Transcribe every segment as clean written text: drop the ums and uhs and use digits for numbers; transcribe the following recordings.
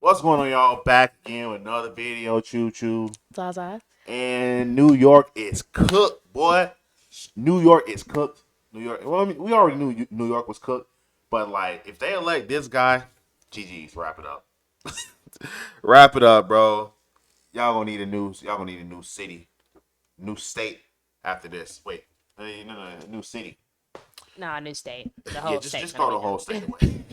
What's going on, y'all? Back again with another video. Choo choo. Zaza. And New York is cooked, boy. New York is cooked. New York. Well, I mean, we already knew New York was cooked, but like, if they elect this guy, GG's. Wrap it up. Wrap it up, bro. Y'all gonna need a new. Y'all gonna need a new city, new state after this. Wait, no, new city. Nah, new state. The Yeah, whole just state. just call the whole state away.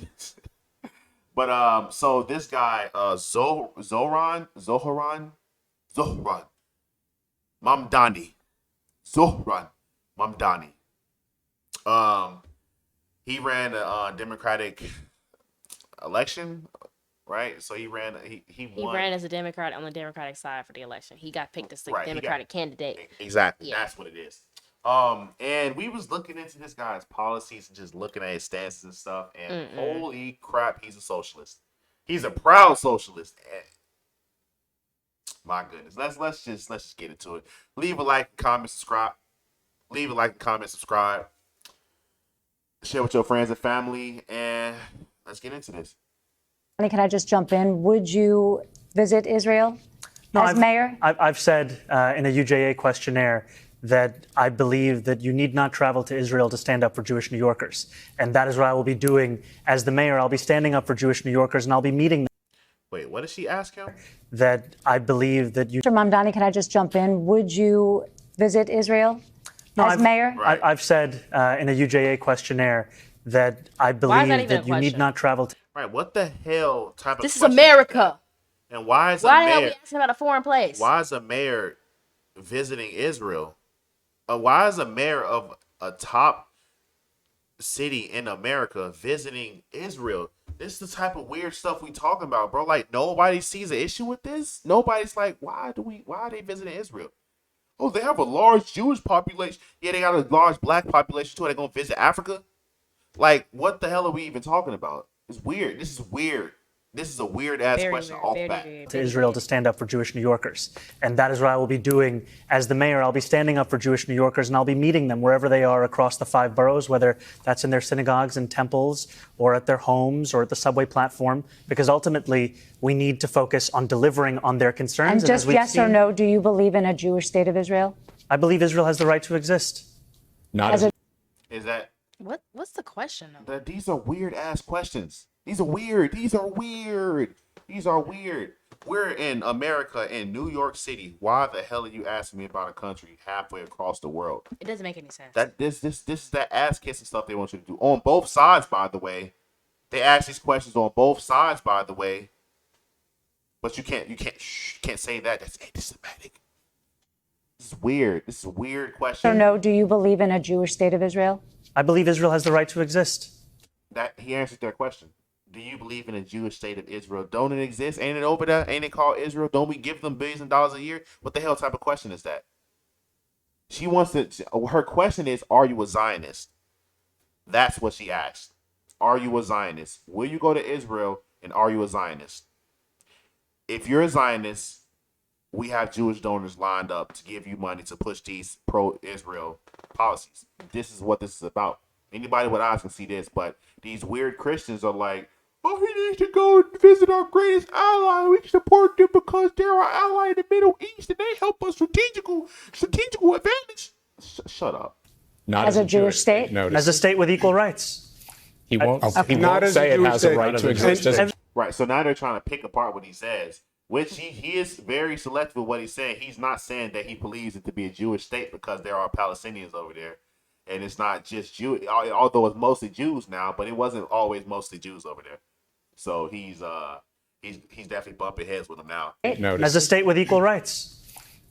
But so this guy, Zohran Mamdani, Zohran Mamdani. Um, he ran a Democratic election, right? So he ran. He He won. ran as a Democrat on the Democratic side for the election. He got picked as the Right, Democratic candidate. Exactly. Yeah. That's what it is. And we was looking into this guy's policies and just looking at his stances and stuff. And holy crap, he's a socialist. He's a proud socialist. And my goodness, let's just get into it. Leave a like, comment, subscribe. Leave a like, comment, subscribe. Share with your friends and family, and let's get into this. Can I just jump in? Would you visit Israel as mayor? I've said in a UJA questionnaire that I believe that you need not travel to Israel to stand up for Jewish New Yorkers. And that is what I will be doing as the mayor. I'll be standing up for Jewish New Yorkers, and I'll be meeting them. Wait, what did she ask him? That I believe that you... Mr. Mamdani, can I just jump in? Would you visit Israel as mayor? Right. I've said in a UJA questionnaire that I believe that you need not travel to... Right, what the hell type of This is question America. that? And why is Why a the hell mayor? we asking about a foreign place? Why is a mayor visiting Israel? Why is a mayor of a top city in America visiting Israel? This is the type of weird stuff we talking about, bro. Like, nobody sees an issue with this. Nobody's like, why are they visiting Israel? Oh, they have a large Jewish population. Yeah, they got a large black population too. Are they gonna visit Africa? Like, what the hell are we even talking about? It's weird. This is weird. This is a weird ass question off bat. to Israel to stand up for Jewish New Yorkers. And that is what I will be doing as the mayor. I'll be standing up for Jewish New Yorkers, and I'll be meeting them wherever they are across the 5 boroughs, whether that's in their synagogues and temples or at their homes or at the subway platform, because ultimately we need to focus on delivering on their concerns. And just yes or no, do you believe in a Jewish state of Israel? I believe Israel has the right to exist. Is that What's the question though? these are weird ass questions. These are weird. We're in America, in New York City. Why the hell are you asking me about a country halfway across the world? It doesn't make any sense. This is that ass kissing stuff they want you to do on both sides. By the way, they ask these questions on both sides. By the way, but you can't say that. That's anti-Semitic. This is weird. This is a weird question. Or no, do you believe in a Jewish state of Israel? I believe Israel has the right to exist. That he answered their question. Do you believe in a Jewish state of Israel? Don't it exist? Ain't it over there? Ain't it called Israel? Don't we give them billions of dollars a year? What the hell type of question is that? She wants to. Her question is, are you a Zionist? That's what she asked. Are you a Zionist? Will you go to Israel? And are you a Zionist? If you're a Zionist, we have Jewish donors lined up to give you money to push these pro-Israel policies. This is what this is about. Anybody with eyes can see this, but these weird Christians are like, oh, he needs to go and visit our greatest ally. We support them because they're our ally in the Middle East and they help us strategical advantage. Shut up. Not as a Jewish state? As a state with equal rights. He won't say it has a right to exist. Right, so now they're trying to pick apart what he says, which he is very selective with what he's saying. He's not saying that he believes it to be a Jewish state because there are Palestinians over there. And it's not just Jew, although it's mostly Jews now, but it wasn't always mostly Jews over there. So he's definitely bumping heads with them now. As a state with equal rights.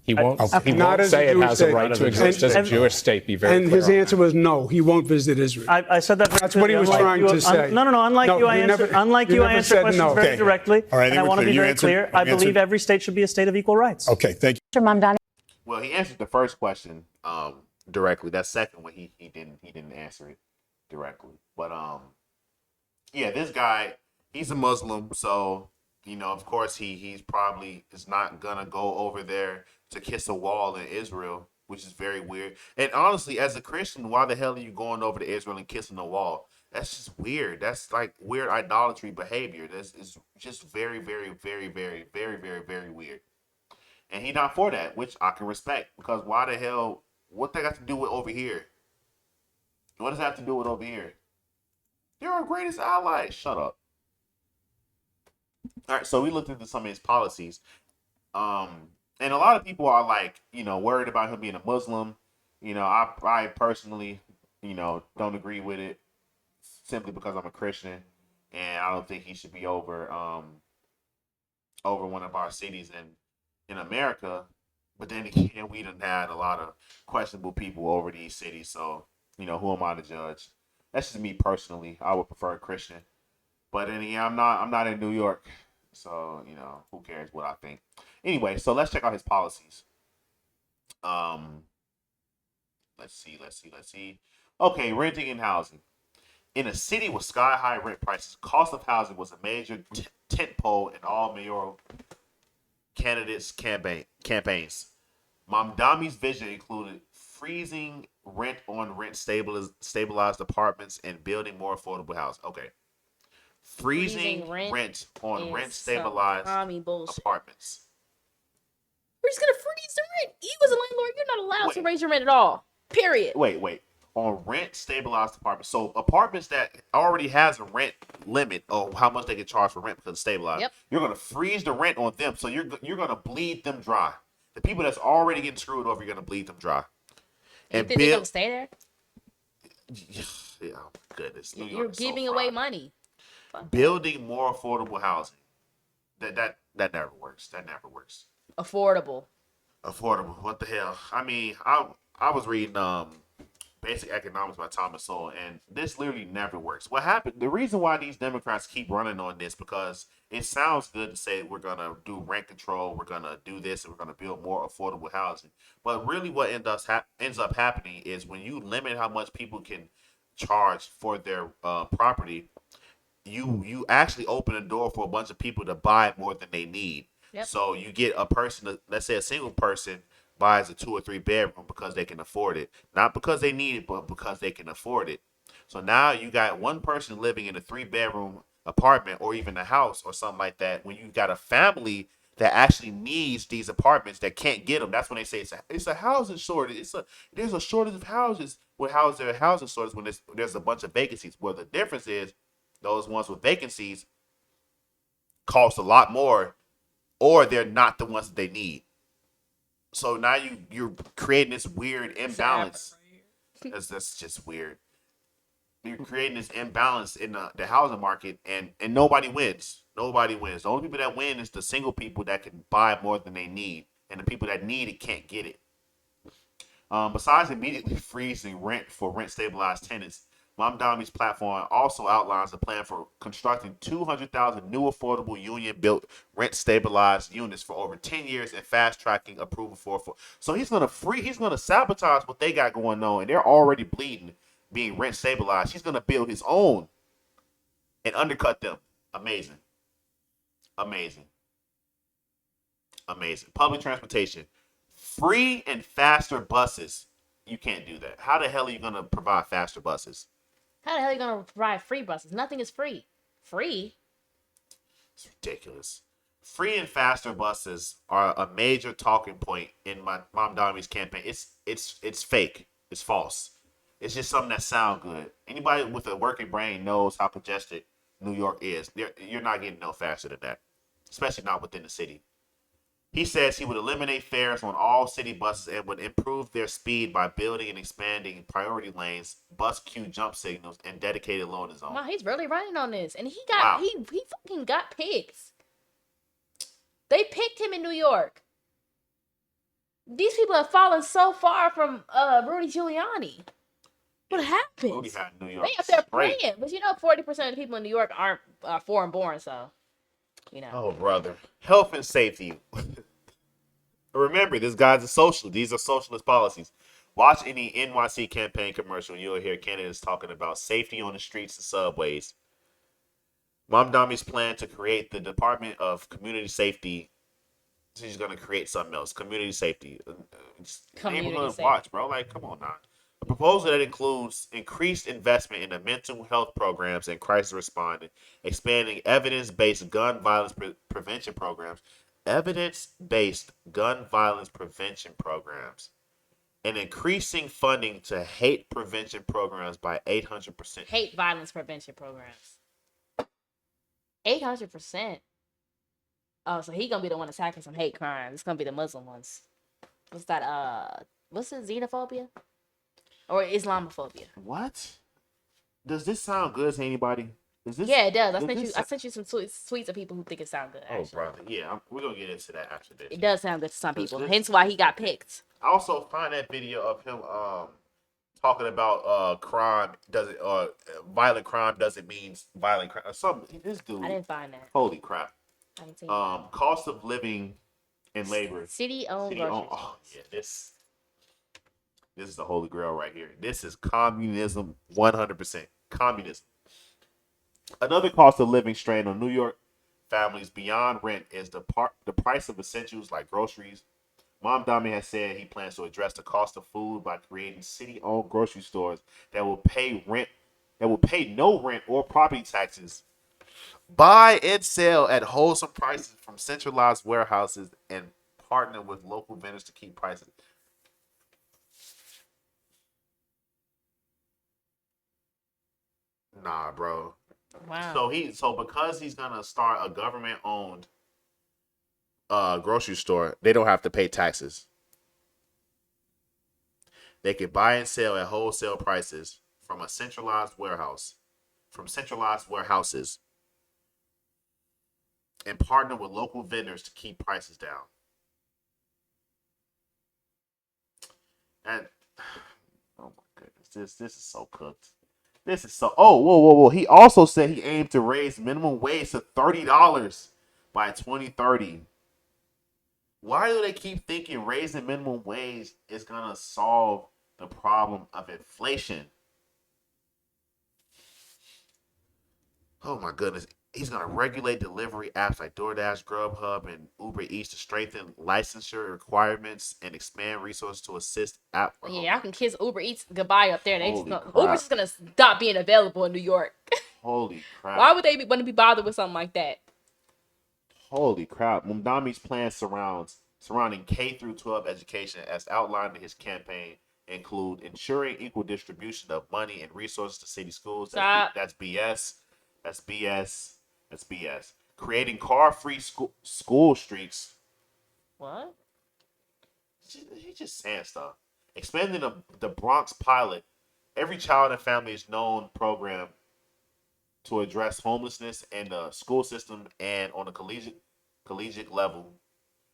He won't say it has a right to exist as a Jewish state. Be very clear. And his answer was no, he won't visit Israel. I said that. That's what he was trying to say. No. Unlike you, I answer questions very directly. All right, and I want to be very clear. I believe every state should be a state of equal rights. Okay, thank you. Mr. Mamdani. Well, he answered the first question directly. That second one, he didn't answer it directly. But yeah, this guy, he's a Muslim, so of course he's probably is not gonna go over there to kiss a wall in Israel, which is very weird. And honestly, as a Christian, why the hell are you going over to Israel and kissing a wall? That's just weird. That's like weird idolatry behavior. That's is just very, very, very, very, very, very, very weird. And he not for that, which I can respect because why the hell? What they got to do with over here? What does that have to do with over here? They're our greatest allies. Shut up. All right, so we looked into some of his policies. And a lot of people are like, worried about him being a Muslim. I personally, don't agree with it simply because I'm a Christian, and I don't think he should be over one of our cities in America. But then again, we done had a lot of questionable people over these cities, so who am I to judge? That's just me personally. I would prefer a Christian, but then again, I'm not in New York, so who cares what I think? Anyway, so let's check out his policies. Let's see. Okay, renting and housing. In a city with sky-high rent prices, cost of housing was a major tentpole in all mayoral candidates' campaigns. Mamdani's vision included freezing rent-on-rent stabilized apartments and building more affordable housing. Okay. Freezing rent on rent stabilized apartments. We're just gonna freeze the rent. You as a landlord, you're not allowed to raise your rent at all. Period. Wait. On rent stabilized apartments. So apartments that already has a rent limit of how much they can charge for rent because it's stabilized. Yep. You're gonna freeze the rent on them, so you're gonna bleed them dry. The people that's already getting screwed over, you're gonna bleed them dry. And you think they're gonna stay there? Yeah, goodness. You're giving away money. Building more affordable housing. That never works. That never works. Affordable. What the hell? I mean, I was reading Basic Economics by Thomas Sowell, and this literally never works. What happened? The reason why these Democrats keep running on this because it sounds good to say we're gonna do rent control, we're gonna do this, and we're gonna build more affordable housing. But really, what ends up happening is when you limit how much people can charge for their property, you actually open a door for a bunch of people to buy more than they need. Yep. So you get a person, let's say a single person buys a 2 or 3 bedroom because they can afford it. Not because they need it, but because they can afford it. So now you got one person living in a 3-bedroom apartment or even a house or something like that. When you got a family that actually needs these apartments that can't get them, that's when they say it's a housing shortage. There's a shortage of houses. There are housing shortages when there's a bunch of vacancies. Well, the difference is those ones with vacancies cost a lot more, or they're not the ones that they need. So now you're creating this weird imbalance. That's just weird. You're creating this imbalance in the housing market, and nobody wins. Nobody wins. The only people that win is the single people that can buy more than they need, and the people that need it can't get it. Besides immediately freezing rent for rent-stabilized tenants, Mamdani's platform also outlines a plan for constructing 200,000 new affordable union-built rent-stabilized units for over 10 years and fast-tracking approval for. So he's gonna sabotage what they got going on, and they're already bleeding, being rent-stabilized. He's gonna build his own and undercut them. Amazing. Public transportation, free and faster buses. You can't do that. How the hell are you gonna provide faster buses? How the hell are you going to provide free buses? Nothing is free. Free? It's ridiculous. Free and faster buses are a major talking point in my Mamdani's campaign. It's fake. It's false. It's just something that sounds good. Anybody with a working brain knows how congested New York is. You're not getting no faster than that, especially not within the city. He says he would eliminate fares on all city buses and would improve their speed by building and expanding priority lanes, bus queue jump signals, and dedicated loading zones. Wow, he's really running on this, and he fucking got picked. They picked him in New York. These people have fallen so far from Rudy Giuliani. What happened? Rudy had New York. They up there playing, but 40% of the people in New York aren't foreign born, so. Oh, brother. Health and safety. Remember, this guy's a socialist. These are socialist policies. Watch any NYC campaign commercial and you'll hear candidates talking about safety on the streets and subways. Mamdani's plan to create the Department of Community Safety. She's going to create something else. Community safety. Neighborhood watch, bro. Like, come on now. A proposal that includes increased investment in the mental health programs and crisis responding, expanding evidence-based gun violence prevention programs, evidence-based gun violence prevention programs, and increasing funding to hate prevention programs by 800%. Hate violence prevention programs. 800%. Oh, so he gonna be the one attacking some hate crimes. It's gonna be the Muslim ones. What's that? What's it? Xenophobia or Islamophobia? What? Does this sound good to anybody? Yeah, it does. I sent you some tweets of people who think it sounds good. Actually. Oh, brother, yeah, we're gonna get into that after this. It does sound good to some people. Hence why he got picked. I also find that video of him talking about crime doesn't violent crime doesn't mean violent crime. Something this dude. I didn't find that. Holy crap. I didn't see cost of living and labor. City-owned grocery stores. Oh yeah, this is the holy grail right here. This is communism, 100%. Communism. Another cost of living strain on New York families beyond rent is the price of essentials like groceries. Mamdani has said he plans to address the cost of food by creating city-owned grocery stores that will pay no rent or property taxes, buy and sell at wholesome prices from centralized warehouses, and partner with local vendors to keep prices. Nah, bro. Wow. So because he's gonna start a government-owned grocery store, they don't have to pay taxes. They can buy and sell at wholesale prices from centralized warehouses, and partner with local vendors to keep prices down. And oh my goodness, this is so cooked. This is so. Oh, whoa! He also said he aimed to raise minimum wage to $30 by 2030. Why do they keep thinking raising minimum wage is gonna solve the problem of inflation? Oh my goodness. He's going to regulate delivery apps like DoorDash, Grubhub, and Uber Eats to strengthen licensure requirements and expand resources to assist app. Yeah, I can kiss Uber Eats goodbye up there. Uber's just going to stop being available in New York. Holy crap. Why would they want to be bothered with something like that? Holy crap. Mamdani's plans surrounding K through 12 education as outlined in his campaign include ensuring equal distribution of money and resources to city schools. That's BS. That's BS. That's BS. Creating car-free school streets. What? He's just saying stuff. Expanding the Bronx pilot, Every Child and Family is Known program to address homelessness in the school system and on a collegiate level.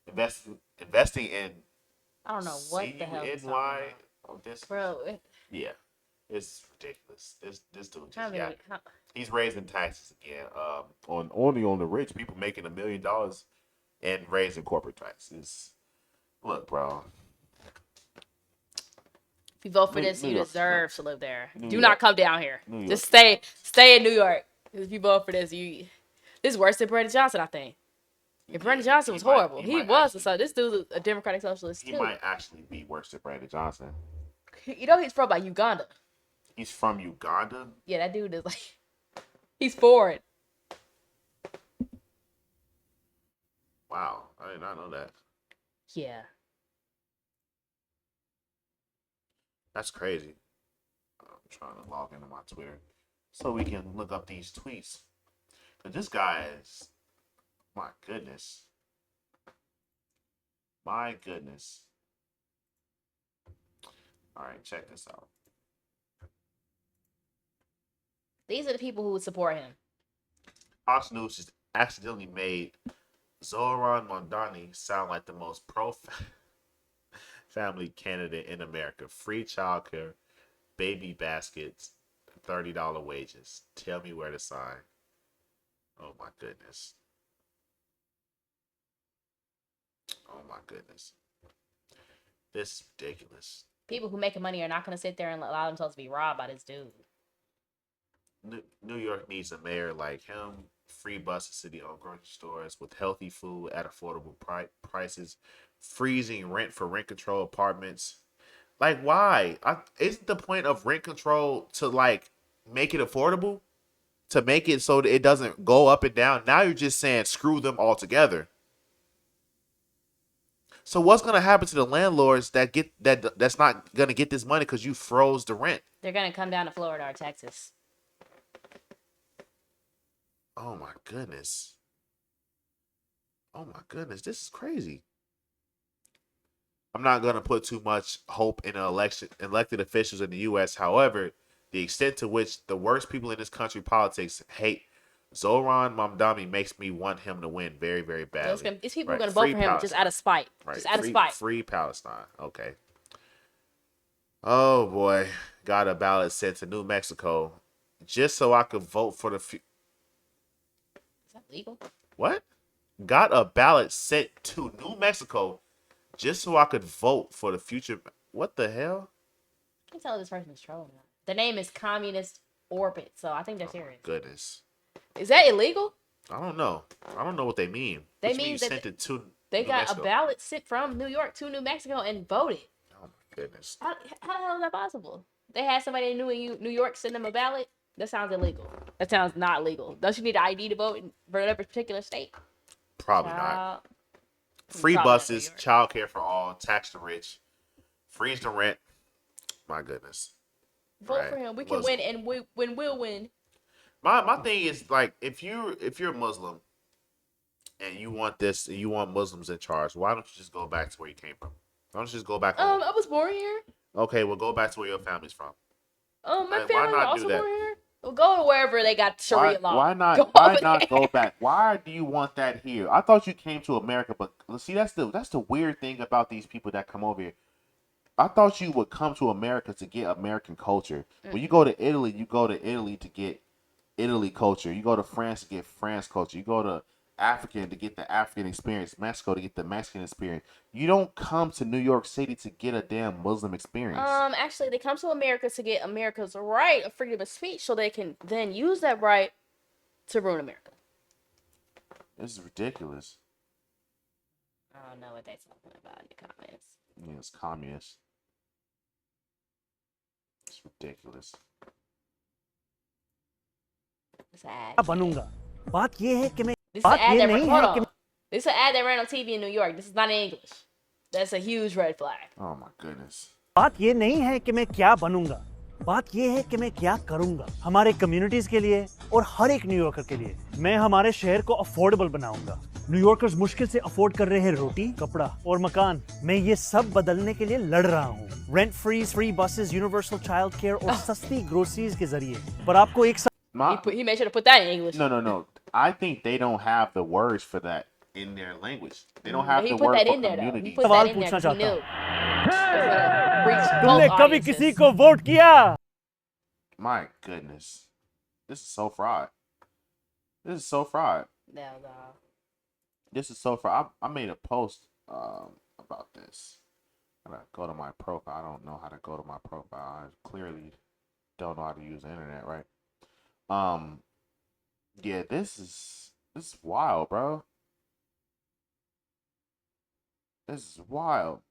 Investing in I don't know what the hell is this. Bro. Yeah. It's ridiculous. This dude just he's raising taxes again. Only on the rich people making $1 million and raising corporate taxes. Look, bro. If you vote for this, you deserve to live there. Do not come down here. Just stay in New York. If you vote for this, this is worse than Brandon Johnson, I think. If Brandon Johnson was horrible, he was. So this dude's a Democratic Socialist too. He might actually be worse than Brandon Johnson. You know he's from Uganda. He's from Uganda? Yeah, that dude is like, he's foreign. Wow, I did not know that. Yeah. That's crazy. I'm trying to log into my Twitter so we can look up these tweets. But this guy is, my goodness. My goodness. All right, check this out. These are the people who would support him. Fox News just accidentally made Zohran Mamdani sound like the most pro-family candidate in America. Free childcare, baby baskets, $30 wages. Tell me where to sign. Oh my goodness. Oh my goodness. This is ridiculous. People who make money are not going to sit there and allow themselves to be robbed by this dude. New York needs a mayor like him. Free bus to city-owned grocery stores with healthy food at affordable prices. Freezing rent for rent-control apartments. Like, why? Isn't the point of rent control to like make it affordable? To make it so that it doesn't go up and down. Now you're just saying screw them altogether. So what's gonna happen to the landlords that's not gonna get this money because you froze the rent? They're gonna come down to Florida or Texas. Oh my goodness. Oh my goodness. This is crazy. I'm not gonna put too much hope in elected officials in the U.S. However, the extent to which the worst people in this country politics hate Zohran Mamdani makes me want him to win very, very badly. These people are going to vote for him just out of spite. Right. Just out of spite. Free Palestine. Okay. Oh, boy. Got a ballot sent to New Mexico just so I could vote for the... Is that legal? What? Got a ballot sent to New Mexico just so I could vote for the future... What the hell? I can tell if this person is trolling. The name is Communist Orbit, so I think they're serious. Goodness. Is that illegal? I don't know. I don't know what they mean. They Which mean means that sent it to they New got Mexico. a ballot sent from New York to New Mexico and voted. Oh my goodness. How the hell is that possible? They had somebody in New York send them a ballot? That sounds illegal. That sounds not legal. Don't you need an ID to vote for whatever particular state? Probably not. Free buses, child care for all, tax the rich, freeze the rent. My goodness. Vote for him. We can win, and we'll win. My thing is like if you're a Muslim and you want Muslims in charge, why don't you just go back to where you came from? Why don't you just go back home? I was born here. Okay, well go back to where your family's from. My family also born here. Well, go to wherever they got Sharia law. Why not go back? Why do you want that here? I thought you came to America, but see that's the weird thing about these people that come over here. I thought you would come to America to get American culture. When you go to Italy to get Italy culture. You go to France to get France culture. You go to African to get the African experience. Mexico to get the Mexican experience. You don't come to New York City to get a damn Muslim experience. Actually, they come to America to get America's right of freedom of speech, so they can then use that right to ruin America. This is ridiculous. I don't know what they're talking about in the comments. Yeah, it's communist. It's ridiculous. बनूंगा बात ये है कि मैं बात ये नहीं है कि this is an ad that ran on TV in New York. This is not in English. That's a huge red flag. Oh my goodness. बात ये नहीं है कि मैं क्या बनूंगा बात ये है कि मैं क्या करूंगा हमारे कम्युनिटीज के लिए और हर एक न्यूयॉर्कर के लिए मैं हमारे शहर को अफोर्डेबल बनाऊंगा न्यूयॉर्कर्स मुश्किल से अफोर्ड कर रहे हैं रोटी कपड़ा और मकान मैं ये सब बदलने के लिए लड़ रहा हूँ rent free buses universal child care और सस्ती ग्रोसरीज के जरिए पर आपको एक he made sure to put that in English. No. I think they don't have the words for that in their language. They don't have the word for community. He put that in there because he knew. तुमने कभी किसी को vote किया? My goodness. This is so fraud. This is so fraud. No. This is so fraud. I made a post about this. I gotta go to my profile. I don't know how to go to my profile. I clearly don't know how to use the internet, right? Yeah, this is wild, bro. This is wild.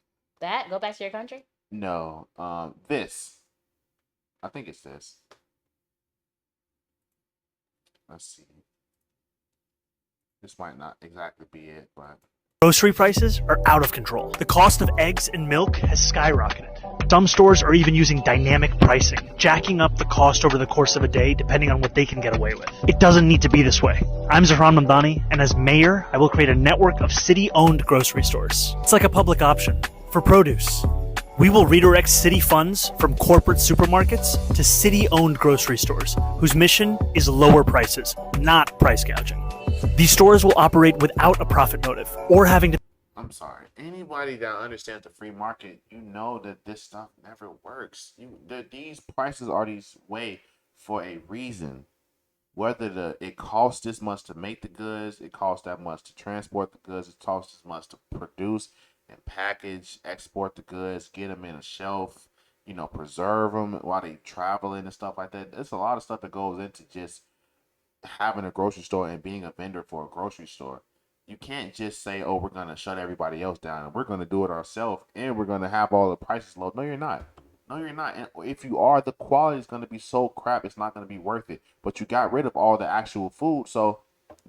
That? Go back to your country? No. This. I think it's this. Let's see. This might not exactly be it, but grocery prices are out of control. The cost of eggs and milk has skyrocketed. Some stores are even using dynamic pricing, jacking up the cost over the course of a day depending on what they can get away with. It doesn't need to be this way. I'm Zohran Mamdani, and as mayor, I will create a network of city-owned grocery stores. It's like a public option for produce. We will redirect city funds from corporate supermarkets to city-owned grocery stores, whose mission is lower prices, not price gouging. These stores will operate without a profit motive or having to... I'm sorry. Anybody that understands the free market, you know that this stuff never works. These prices are these way for a reason. Whether it costs this much to make the goods, it costs that much to transport the goods, it costs this much to produce and package, export the goods, get them in a shelf, preserve them while they traveling and stuff like that. There's a lot of stuff that goes into just having a grocery store and being a vendor for a grocery store. you can't just say, "Oh, we're gonna shut everybody else down. We're gonna do it ourselves, and we're gonna have all the prices low." No, you're not. No, you're not. And if you are, the quality is gonna be so crap. It's not gonna be worth it. But you got rid of all the actual food, so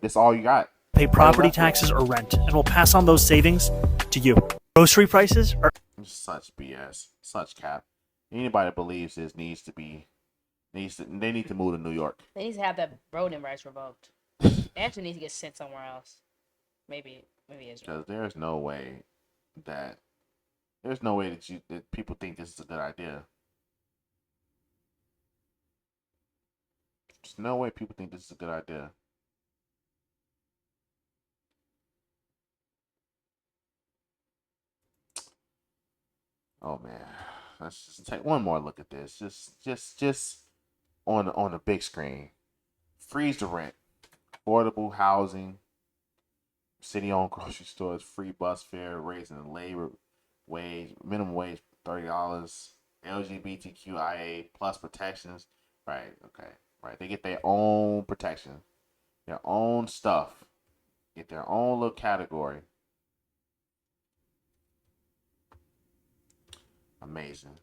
that's all you got. Pay property taxes or rent, and we'll pass on those savings to you. Grocery prices are Such BS. Such cap. Anybody that believes this needs to they need to move to New York. They need to have that voting rights revoked. Actually needs to get sent somewhere else. Maybe Israel. Because there's no way that people think this is a good idea. There's no way people think this is a good idea. Oh man, let's just take one more look at this. Just on the big screen. Freeze the rent, affordable housing, city-owned grocery stores, free bus fare, raising the labor wage, minimum wage $30, LGBTQIA plus protections. Right, okay, right. They get their own protection, their own stuff, get their own little category. Amazing.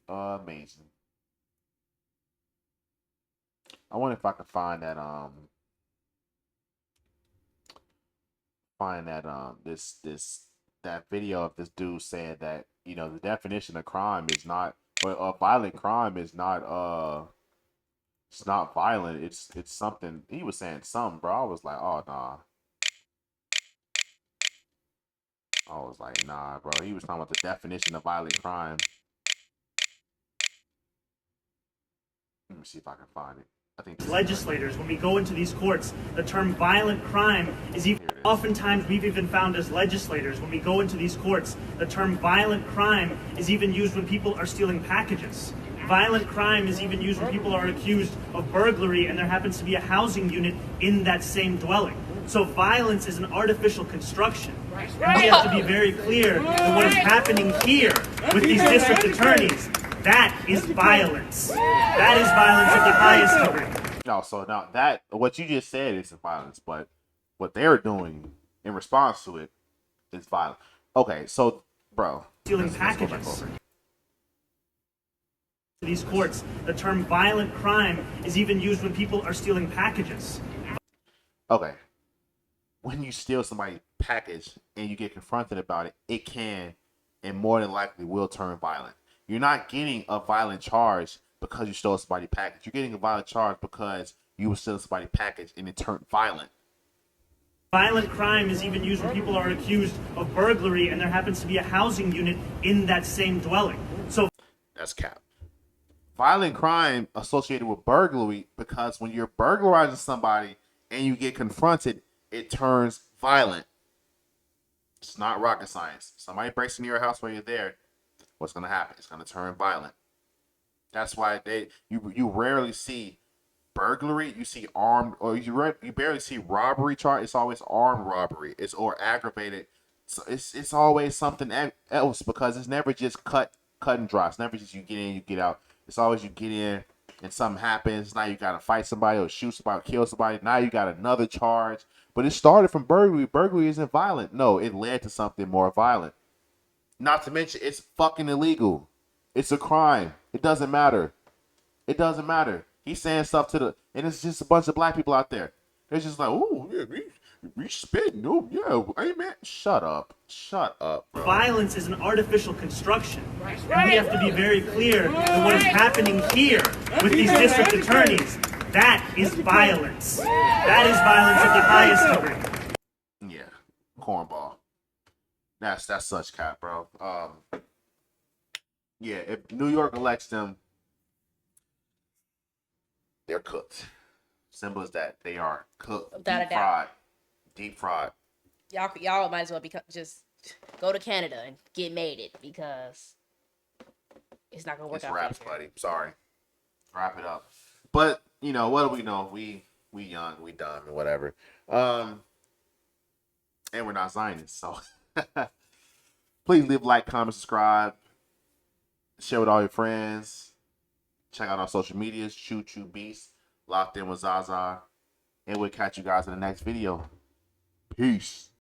Amazing. I wonder if I could find that that video of this dude saying that, you know, the definition of crime is not, well, a violent crime is not it's not violent. It's something. He was saying something, bro. I was like, oh nah. I was like, nah, bro. He was talking about the definition of violent crime. Let me see if I can find it. I think legislators, when we go into these courts, the term violent crime is even oftentimes we've even found as legislators, when we go into these courts, the term violent crime is even used when people are stealing packages. Violent crime is even used when people are accused of burglary and there happens to be a housing unit in that same dwelling. So violence is an artificial construction. And we have to be very clear that what is happening here with these district attorneys, that is violence. That is violence of the highest degree. No, so now that what you just said is violence, but what they're doing in response to it is violent. Okay, so bro, stealing packages. These courts, the term violent crime is even used when people are stealing packages. Okay. When you steal somebody's package and you get confronted about it, it can and more than likely will turn violent. You're not getting a violent charge because you stole somebody's package. You're getting a violent charge because you were stealing somebody's package and it turned violent. Violent crime is even used when people are accused of burglary and there happens to be a housing unit in that same dwelling. So that's cap. Violent crime associated with burglary, because when you're burglarizing somebody and you get confronted, it turns violent. It's not rocket science. Somebody breaks into your house while you're there, what's going to happen? It's going to turn violent. That's why you rarely see burglary. You see armed, or you barely see robbery charge. It's always armed robbery. It's or aggravated. So it's always something else, because it's never just cut and dry. It's never just you get in, you get out. It's always you get in and something happens. Now you got to fight somebody or shoot somebody or kill somebody. Now you got another charge. But it started from burglary. Burglary isn't violent. No, it led to something more violent. Not to mention, it's fucking illegal. It's a crime. It doesn't matter. It doesn't matter. He's saying stuff and it's just a bunch of black people out there. They're just like, oh, yeah, we spitting. Oh, yeah, hey, man. Shut up. Shut up, bro. Violence is an artificial construction. And we have to be very clear that what is happening here with these district attorneys, that is violence. That is violence of the highest degree. Yeah, cornball. That's such cap, bro. Yeah, if New York elects them, they're cooked. Simple as that. They are cooked. Deep fried. Y'all might as well just go to Canada and get mated, because it's not gonna work out. It's wraps, buddy. Sorry. Wrap it up. But you know what do we know? We young, we dumb, and whatever. And we're not Zionists, so please leave a like, comment, subscribe, share with all your friends. Check out our social medias: Choo Choo Beast, Locked In with Zaza, And we'll catch you guys in the next video. Peace.